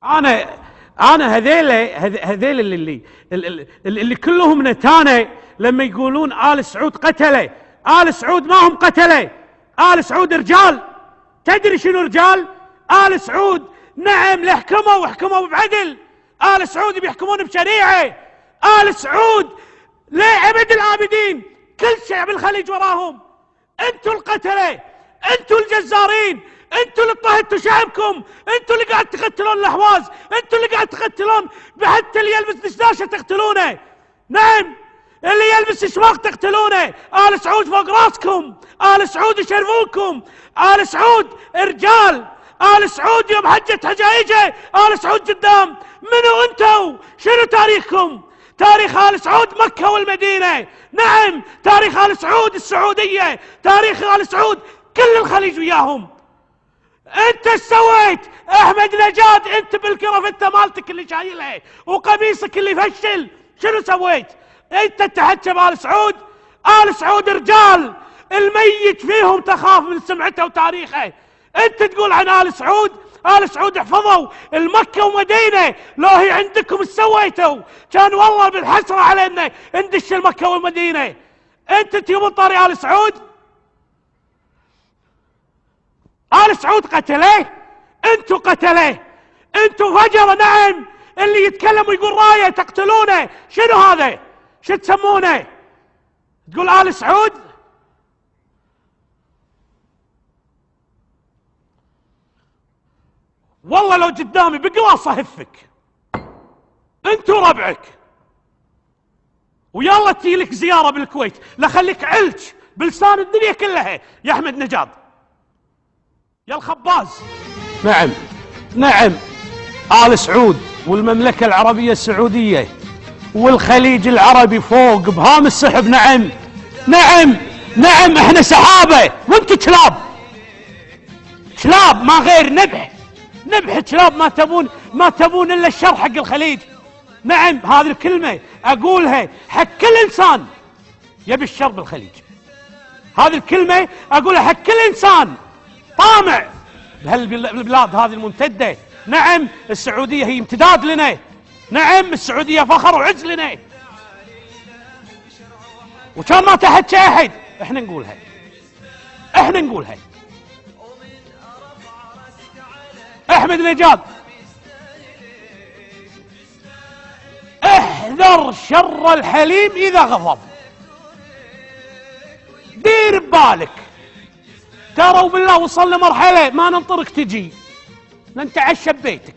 انا هذيل اللي كلهم نتانه لما يقولون آل سعود قتله. آل سعود ما هم قتله، آل سعود رجال. تدري شنو رجال؟ آل سعود نعم لحكموا وحكموا بعدل، آل سعود بيحكمون بشريعه، آل سعود لأبد الآبدين كل شعب الخليج وراهم. انتوا القتله، انتوا الجزارين، انتوا اللي اضطهدتوا شعبكم، انتوا اللي قاعد تقتلون الاحواز، انتوا اللي قاعد تقتلون حتى اللي يلبس دشداشه تقتلونه. نعم اللي يلبس شماغ تقتلونه. آل سعود فوق راسكم، آل سعود يشرفونكم، آل سعود رجال، آل سعود يوم حجت حجايجه، آل سعود قدام. منو انتوا؟ شنو تاريخكم؟ تاريخ آل سعود مكة والمدينة. نعم تاريخ آل سعود السعودية، تاريخ آل سعود كل الخليج وياهم. انت ايش سويت؟ احمد نجاد انت بالكرفتة مالتك اللي شايلها وقميصك اللي فشل، شنو سويت؟ انت اتحدت بآل سعود؟ آل سعود رجال، الميت فيهم تخاف من سمعته وتاريخه. انت تقول عن آل سعود؟ آل سعود حفظوا المكة ومدينة، لو هي عندكم ايش سويتوا؟ كان والله بالحسرة علينا ندش المكة والمدينة. انت تجيبون طاري آل سعود؟ آل سعود قتله؟ انتوا قتله، انتوا فجرة. نعم اللي يتكلم ويقول راية تقتلونه. شنو هذا؟ شو تسمونه؟ تقول آل سعود؟ والله لو قدامي بقلاص اهفك انتوا ربعك، ويلا تجيلك زيارة بالكويت لخليك علج بلسان الدنيا كلها يا احمد نجاد يا الخباز. نعم آل سعود والمملكة العربية السعودية والخليج العربي فوق بهام السحب. نعم احنا سحابة وانتوا كلاب ما غير نبح كلاب. ما تبون الا الشر حق الخليج. نعم هذه الكلمة اقولها حق كل انسان يبي الشر بالخليج. هذه الكلمة اقولها حق كل انسان طامع بهالبلاد هذه الممتدة. نعم السعودية هي امتداد لنا، نعم السعودية فخر وعز لنا، وكان ما تحكي احد احنا نقولها. احمد نجاد احذر شر الحليم اذا غضب، دير ببالك. ترى وبالله وصلنا مرحلة ما ننطرك تجي لن تعشى ببيتك.